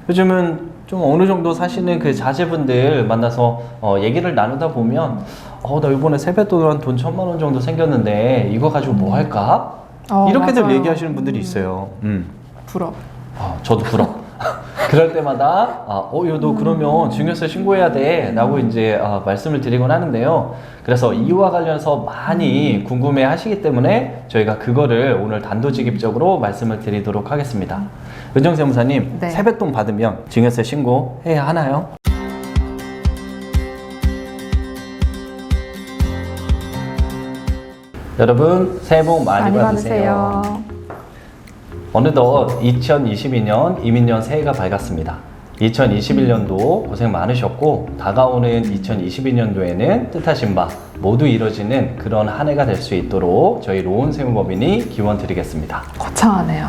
요즘은 좀 어느 정도 사시는 그 자제분들 만나서 얘기를 나누다 보면 나 이번에 세뱃돈 돈 1,000만 원 정도 생겼는데 이거 가지고 뭐 할까? 이렇게들 맞아요. 얘기하시는 분들이 있어요. 부럽. 저도 부러워. 그럴 때마다 너 그러면 증여세 신고해야 돼 라고 이제 말씀을 드리곤 하는데요. 그래서 이와 관련해서 많이 궁금해 하시기 때문에 저희가 그거를 오늘 단도직입적으로 말씀을 드리도록 하겠습니다. 은정세무사님, 네. 세뱃돈 받으면 증여세 신고해야 하나요? 여러분 새해 복 많이 받으세요. 어느덧 2022년 이민년 새해가 밝았습니다. 2021년도 고생 많으셨고 다가오는 2022년도에는 뜻하신 바 모두 이뤄지는 그런 한 해가 될 수 있도록 저희 로운세무법인이 기원 드리겠습니다. 거창하네요.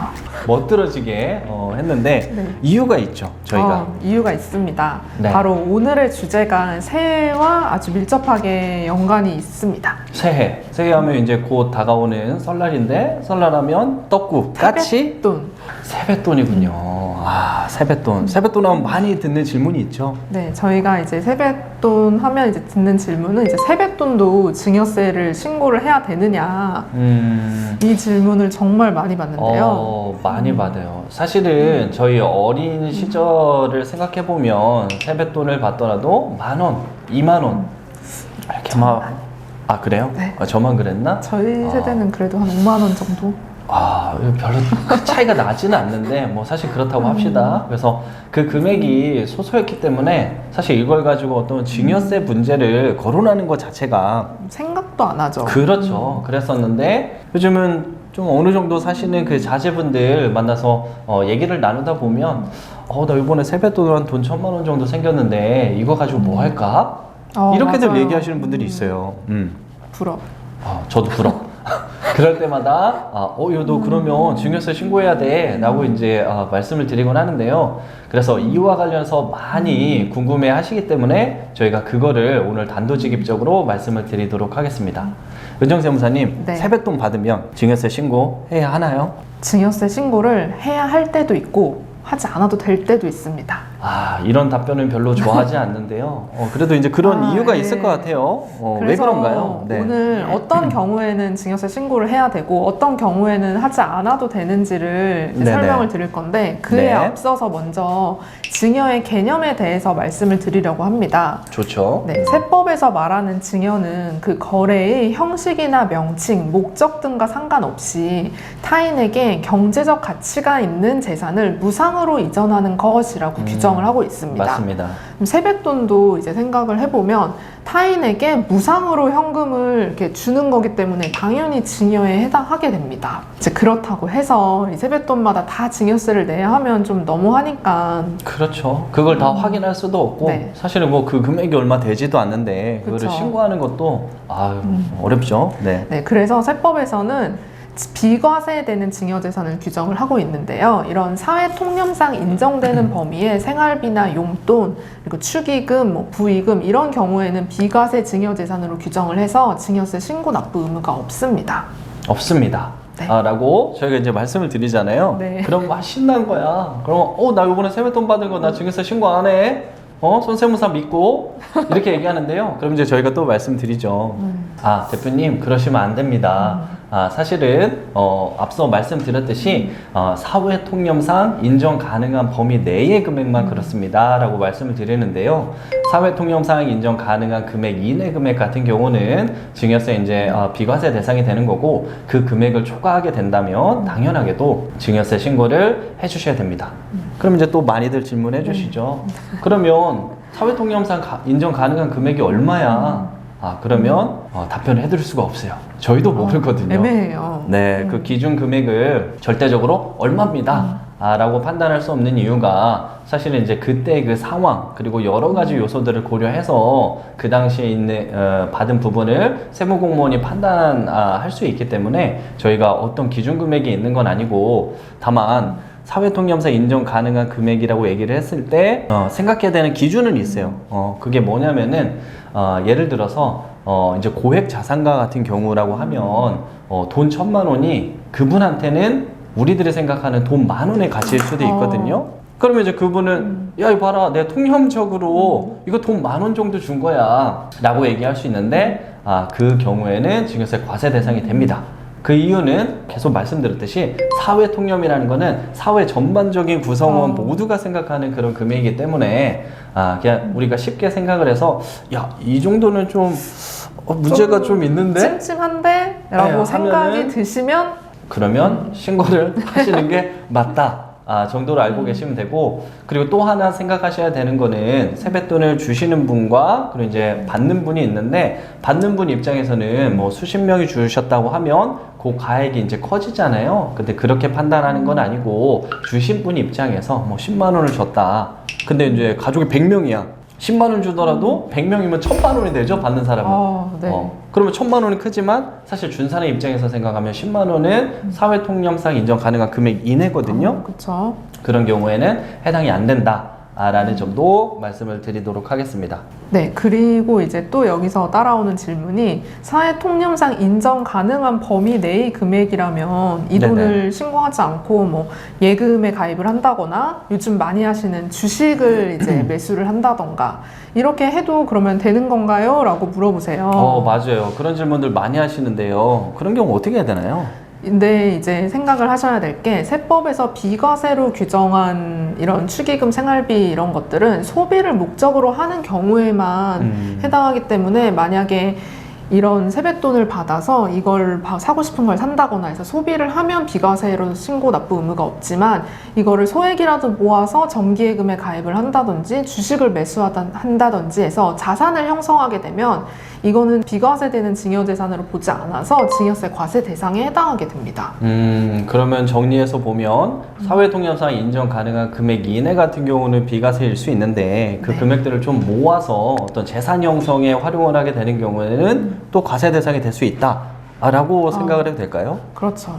멋들어지게 했는데 네. 이유가 있죠, 저희가. 이유가 있습니다. 네. 바로 오늘의 주제가 새해와 아주 밀접하게 연관이 있습니다. 새해 하면 이제 곧 다가오는 설날인데 설날하면 떡국, 까치, 세뱃돈. 세뱃돈이군요. 세뱃돈 하면 많이 듣는 질문이 있죠. 네, 저희가 이제 세뱃돈 하면 이제 듣는 질문은 이제 세뱃돈도 증여세를 신고를 해야 되느냐 이 질문을 정말 많이 받는데요. 많이 받아요. 사실은 저희 어린 시절을 생각해 보면 세뱃돈을 받더라도 10,000원, 20,000원 이렇게 막 그래요? 네. 저만 그랬나? 저희 세대는 그래도 한 5만 원 정도. 별로 큰 차이가 나지는 않는데 뭐 사실 그렇다고 합시다. 그래서 그 금액이 소소했기 때문에 사실 이걸 가지고 어떤 증여세 문제를 거론하는 것 자체가 생각도 안 하죠. 그렇죠. 그랬었는데 요즘은 좀 어느 정도 사시는 그 자제분들 만나서 얘기를 나누다 보면 나 이번에 세뱃돈 돈 1,000만 원 정도 생겼는데 이거 가지고 뭐 할까? 이렇게들 맞아요. 얘기하시는 분들이 있어요. 부럽. 저도 부러워. 그럴 때마다 너 그러면 증여세 신고해야 돼 라고 이제 말씀을 드리곤 하는데요. 그래서 이와 관련해서 많이 궁금해 하시기 때문에 저희가 그거를 오늘 단도직입적으로 말씀을 드리도록 하겠습니다. 은정세무사님, 네. 세뱃돈 받으면 증여세 신고해야 하나요? 증여세 신고를 해야 할 때도 있고 하지 않아도 될 때도 있습니다. 이런 답변은 별로 좋아하지 않는데요. 그래도 이제 그런 이유가 네. 있을 것 같아요. 왜 그래서 그런가요? 네. 오늘 어떤 경우에는 증여세 신고를 해야 되고 어떤 경우에는 하지 않아도 되는지를 이제 네네. 설명을 드릴 건데 그에 네. 앞서서 먼저 증여의 개념에 대해서 말씀을 드리려고 합니다. 좋죠. 네, 세법에서 말하는 증여는 그 거래의 형식이나 명칭, 목적 등과 상관없이 타인에게 경제적 가치가 있는 재산을 무상으로 이전하는 것이라고 규정을 하고 있습니다. 맞습니다. 그럼 세뱃돈도 이제 생각을 해보면 타인에게 무상으로 현금을 이렇게 주는 거기 때문에 당연히 증여에 해당하게 됩니다. 이제 그렇다고 해서 이 세뱃돈마다 다 증여세를 내야 하면 좀 너무하니까. 그렇죠. 그걸 다 확인할 수도 없고 네. 사실은 뭐 그 금액이 얼마 되지도 않는데 그거를 그쵸. 신고하는 것도 어렵죠. 네. 네, 그래서 세법에서는 비과세되는 증여재산을 규정을 하고 있는데요. 이런 사회통념상 인정되는 범위에 생활비나 용돈, 그리고 축의금, 부의금 이런 경우에는 비과세 증여재산으로 규정을 해서 증여세 신고 납부 의무가 없습니다. 없습니다. 네. 라고 저희가 이제 말씀을 드리잖아요. 네. 그럼 막 신난 거야. 그럼 나 이번에 세뱃돈 받은 거 나 증여세 신고 안 해. 손세무사 믿고 이렇게 얘기하는데요. 그럼 이제 저희가 또 말씀드리죠. 대표님 그러시면 안 됩니다. 사실은 앞서 말씀드렸듯이 사회통념상 인정 가능한 범위 내의 금액만 그렇습니다 라고 말씀을 드리는데요. 사회통념상 인정 가능한 금액 이내 금액 같은 경우는 증여세 이제 비과세 대상이 되는 거고 그 금액을 초과하게 된다면 당연하게도 증여세 신고를 해주셔야 됩니다. 그럼 이제 또 많이들 질문해 주시죠. 그러면 사회통념상 인정 가능한 금액이 얼마야? 그러면 답변을 해드릴 수가 없어요. 저희도 모르거든요. 애매해요. 네, 그 기준 금액을 절대적으로 얼마입니다. 라고 판단할 수 없는 이유가 사실은 이제 그때 그 상황 그리고 여러 가지 요소들을 고려해서 그 당시에 있는 받은 부분을 세무공무원이 판단할 수 있기 때문에 저희가 어떤 기준 금액이 있는 건 아니고 다만 사회통념상 인정 가능한 금액이라고 얘기를 했을 때 생각해야 되는 기준은 있어요. 그게 뭐냐면은 예를 들어서 이제 고액 자산가 같은 경우라고 하면 돈 1,000만 원이 그분한테는 우리들이 생각하는 돈 10,000원의 가치일 수도 있거든요. 그러면 이제 그분은 야 이거 봐라 내가 통념적으로 이거 돈 10,000원 정도 준 거야 라고 얘기할 수 있는데 그 경우에는 증여세 과세 대상이 됩니다. 그 이유는 계속 말씀드렸듯이 사회 통념이라는 거는 사회 전반적인 구성원 모두가 생각하는 그런 금액이기 때문에 그냥 우리가 쉽게 생각을 해서 야 이 정도는 좀 문제가 좀 있는데 찜찜한데? 라고 네, 생각이 하면은 드시면 그러면 신고를 하시는 게 맞다 정도로 알고 계시면 되고, 그리고 또 하나 생각하셔야 되는 거는 세뱃돈을 주시는 분과 그리고 이제 받는 분이 있는데, 받는 분 입장에서는 뭐 수십 명이 주셨다고 하면 그 가액이 이제 커지잖아요. 근데 그렇게 판단하는 건 아니고 주신 분 입장에서 뭐 10만 원을 줬다. 근데 이제 가족이 100명이야. 10만 원 주더라도 100명이면 1,000만 원이 되죠, 받는 사람은. 네. 그러면 1,000만 원이 크지만 사실 준 사람 입장에서 생각하면 10만 원은 사회 통념상 인정 가능한 금액 이내거든요. 그렇죠. 그런 경우에는 해당이 안 된다라는 점도 말씀을 드리도록 하겠습니다. 네, 그리고 이제 또 여기서 따라오는 질문이 사회 통념상 인정 가능한 범위 내의 금액이라면 이 네네. 돈을 신고하지 않고 뭐 예금에 가입을 한다거나 요즘 많이 하시는 주식을 이제 매수를 한다던가 이렇게 해도 그러면 되는 건가요? 라고 물어보세요. 맞아요. 그런 질문들 많이 하시는데요. 그런 경우 어떻게 해야 되나요? 근데 이제 생각을 하셔야 될 게 세법에서 비과세로 규정한 이런 축의금, 생활비 이런 것들은 소비를 목적으로 하는 경우에만 해당하기 때문에 만약에 이런 세뱃돈을 받아서 이걸 사고 싶은 걸 산다거나 해서 소비를 하면 비과세로 신고 납부 의무가 없지만 이거를 소액이라도 모아서 정기예금에 가입을 한다든지 주식을 매수한다든지 해서 자산을 형성하게 되면 이거는 비과세되는 증여재산으로 보지 않아서 증여세 과세 대상에 해당하게 됩니다. 그러면 정리해서 보면 사회통념상 인정 가능한 금액 이내 같은 경우는 비과세일 수 있는데 그 네. 금액들을 좀 모아서 어떤 재산 형성에 활용을 하게 되는 경우에는 또 과세 대상이 될 수 있다라고 생각을 해도 될까요? 그렇죠.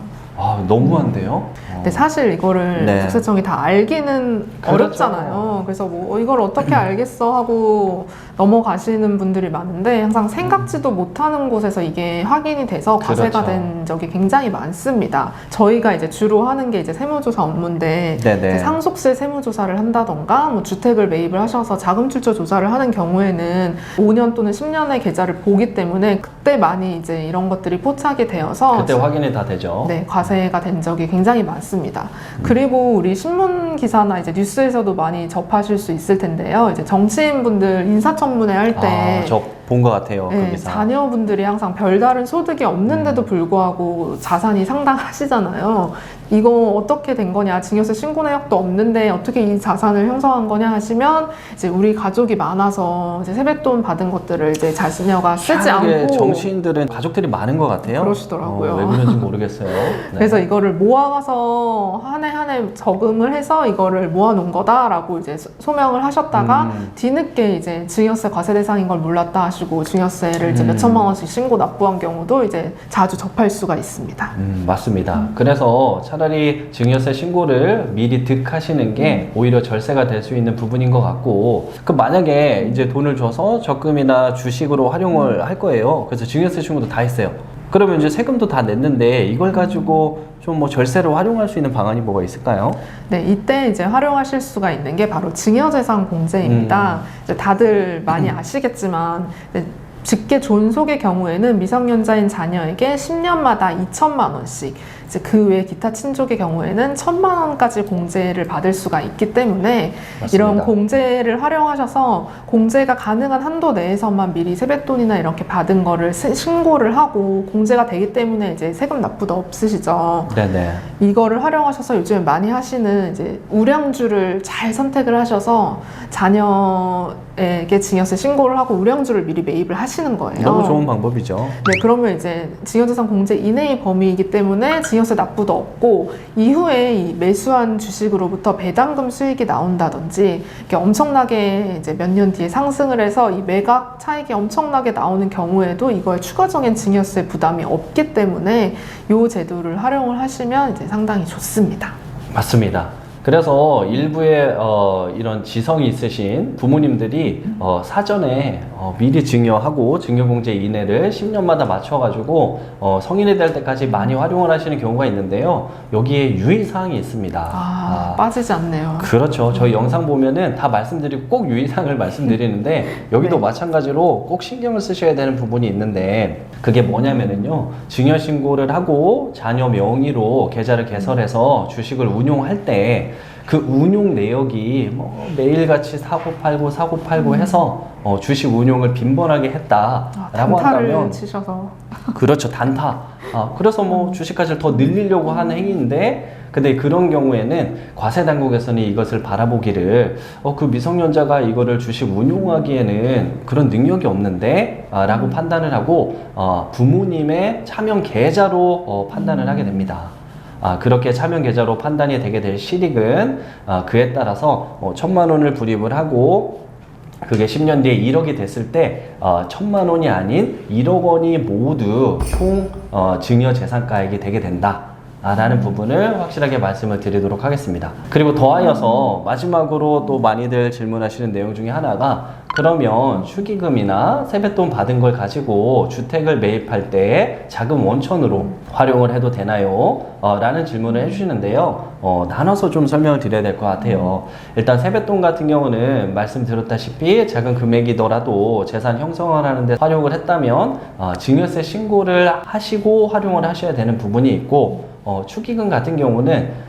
너무한데요? 근데 사실 이거를 네. 국세청이 다 알기는 그렇죠. 어렵잖아요. 그래서 뭐 이걸 어떻게 알겠어 하고 넘어가시는 분들이 많은데 항상 생각지도 못하는 곳에서 이게 확인이 돼서 과세가 그렇죠. 된 적이 굉장히 많습니다. 저희가 이제 주로 하는 게 이제 세무조사 업무인데 네네. 이제 상속세 세무조사를 한다던가 뭐 주택을 매입을 하셔서 자금출처 조사를 하는 경우에는 5년 또는 10년의 계좌를 보기 때문에 그때 많이 이제 이런 것들이 포착이 되어서 그때 확인이 다 되죠. 네, 과세가 된 적이 굉장히 많습니다. 그리고 우리 신문 기사나 이제 뉴스에서도 많이 접하실 수 있을 텐데요. 이제 정치인분들 인사청문회 할 때 저 본 것 같아요. 그 네, 기사. 자녀분들이 항상 별다른 소득이 없는데도 불구하고 자산이 상당하시잖아요. 이거 어떻게 된 거냐, 증여세 신고 내역도 없는데 어떻게 이 자산을 형성한 거냐 하시면 이제 우리 가족이 많아서 이제 세뱃돈 받은 것들을 이제 자녀가 쓰지 희한하게 않고 정치인들은 가족들이 많은 것 같아요. 그러시더라고요. 왜 그런지 모르겠어요. 네. 그래서 이거를 모아가서 한 해 한 해 저금을 해서 이거를 모아놓은 거다라고 이제 소명을 하셨다가 뒤늦게 이제 증여세 과세 대상인 걸 몰랐다 하시고 증여세를 이제 몇천만 원씩 신고 납부한 경우도 이제 자주 접할 수가 있습니다. 맞습니다. 그래서 차라리 증여세 신고를 미리 득하시는 게 오히려 절세가 될 수 있는 부분인 것 같고, 그 만약에 이제 돈을 줘서 적금이나 주식으로 활용을 할 거예요. 그래서 증여세 신고도 다 했어요. 그러면 이제 세금도 다 냈는데 이걸 가지고 좀 뭐 절세로 활용할 수 있는 방안이 뭐가 있을까요? 네, 이때 이제 활용하실 수가 있는 게 바로 증여재산 공제입니다. 이제 다들 많이 아시겠지만 직계 존속의 경우에는 미성년자인 자녀에게 10년마다 2천만 원씩, 이제 그 외 기타 친족의 경우에는 1,000만 원까지 공제를 받을 수가 있기 때문에 맞습니다. 이런 공제를 활용하셔서 공제가 가능한 한도 내에서만 미리 세뱃돈이나 이렇게 받은 거를 신고를 하고, 공제가 되기 때문에 이제 세금 납부도 없으시죠. 네네. 이거를 활용하셔서 요즘에 많이 하시는 이제 우량주를 잘 선택을 하셔서 자녀에게 증여세 신고를 하고 우량주를 미리 매입을 하시는 거예요. 너무 좋은 방법이죠. 네, 그러면 이제 증여재산 공제 이내의 범위이기 때문에 증여세 납부도 없고, 이후에 이 매수한 주식으로부터 배당금 수익이 나온다든지 이렇게 엄청나게 이제 몇 년 뒤에 상승을 해서 이 매각 차익이 엄청나게 나오는 경우에도 이거에 추가적인 증여세 부담이 없기 때문에 이 제도를 활용을 하시면 이제 상당히 좋습니다. 맞습니다. 그래서 일부의 이런 지성이 있으신 부모님들이 사전에 미리 증여하고 증여공제 이내를 10년마다 맞춰가지고 성인이 될 때까지 많이 활용을 하시는 경우가 있는데요. 여기에 유의사항이 있습니다. 빠지지 않네요. 그렇죠. 저희 영상 보면은 다 말씀드리고 꼭 유의사항을 말씀드리는데 여기도 네. 마찬가지로 꼭 신경을 쓰셔야 되는 부분이 있는데 그게 뭐냐면은요. 증여신고를 하고 자녀 명의로 계좌를 개설해서 주식을 운용할 때 그 운용 내역이 뭐 매일같이 사고 팔고 해서 주식 운용을 빈번하게 했다라고 단타를 한다면 치셔서 그렇죠. 단타. 그래서 뭐 주식가치를 더 늘리려고 하는 행위인데 근데 그런 경우에는 과세당국에서는 이것을 바라보기를 그 미성년자가 이거를 주식 운용하기에는 그런 능력이 없는데 라고 판단을 하고 부모님의 차명 계좌로 판단을 하게 됩니다. 그렇게 차명 계좌로 판단이 되게 될 실익은 그에 따라서 1,000만 원을 불입을 하고 그게 10년 뒤에 1억이 됐을 때 1,000만 원이 아닌 1억 원이 모두 총 증여 재산가액이 되게 된다. 라는 부분을 확실하게 말씀을 드리도록 하겠습니다. 그리고 더하여서 마지막으로 또 많이들 질문하시는 내용 중에 하나가 그러면 축의금이나 세뱃돈 받은 걸 가지고 주택을 매입할 때 자금 원천으로 활용을 해도 되나요? 라는 질문을 해주시는데요. 나눠서 좀 설명을 드려야 될 것 같아요. 일단 세뱃돈 같은 경우는 말씀드렸다시피 작은 금액이더라도 재산 형성을 하는데 활용을 했다면 증여세 신고를 하시고 활용을 하셔야 되는 부분이 있고 축의금 같은 경우는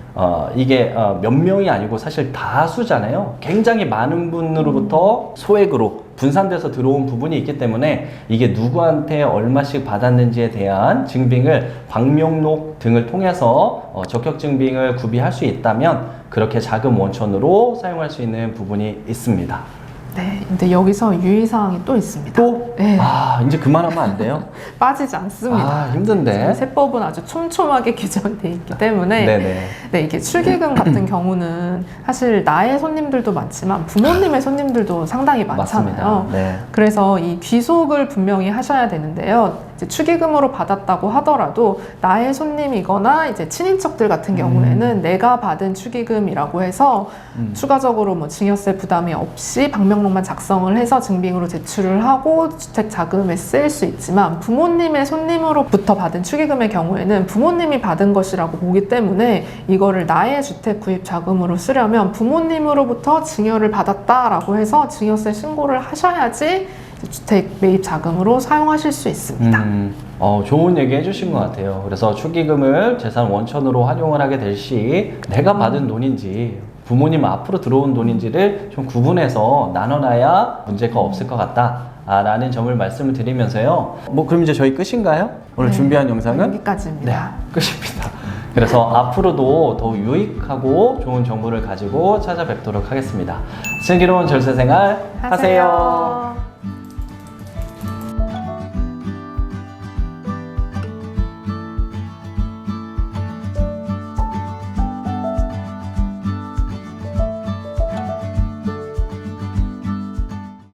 이게 몇 명이 아니고 사실 다수잖아요. 굉장히 많은 분으로부터 소액으로 분산돼서 들어온 부분이 있기 때문에 이게 누구한테 얼마씩 받았는지에 대한 증빙을 방명록 등을 통해서 적격 증빙을 구비할 수 있다면 그렇게 자금 원천으로 사용할 수 있는 부분이 있습니다. 네, 근데 여기서 유의사항이 또 있습니다. 또? 네. 이제 그만하면 안 돼요? 빠지지 않습니다. 힘든데. 세법은 아주 촘촘하게 규정되어 있기 때문에 네네. 네, 이게 축의금 같은 경우는 사실 나의 손님들도 많지만 부모님의 손님들도 상당히 많잖아요. 맞습니다. 네. 그래서 이 귀속을 분명히 하셔야 되는데요. 이제 축의금으로 받았다고 하더라도 나의 손님이거나 이제 친인척들 같은 경우에는 내가 받은 축의금이라고 해서 추가적으로 뭐 증여세 부담이 없이 방명록만 작성을 해서 증빙으로 제출을 하고 주택 자금에 쓰일 수 있지만 부모님의 손님으로부터 받은 축의금의 경우에는 부모님이 받은 것이라고 보기 때문에 이거를 나의 주택 구입 자금으로 쓰려면 부모님으로부터 증여를 받았다라고 해서 증여세 신고를 하셔야지 주택 매입 자금으로 사용하실 수 있습니다. 좋은 얘기 해주신 것 같아요. 그래서 축의금을 재산 원천으로 활용을 하게 될 시 내가 받은 돈인지 부모님 앞으로 들어온 돈인지를 좀 구분해서 나눠놔야 문제가 없을 것 같다. 라는 점을 말씀을 드리면서요. 그럼 이제 저희 끝인가요? 오늘 네, 준비한 영상은? 여기까지입니다. 네, 끝입니다. 그래서 앞으로도 더 유익하고 좋은 정보를 가지고 찾아뵙도록 하겠습니다. 슬기로운 절세생활 하세요.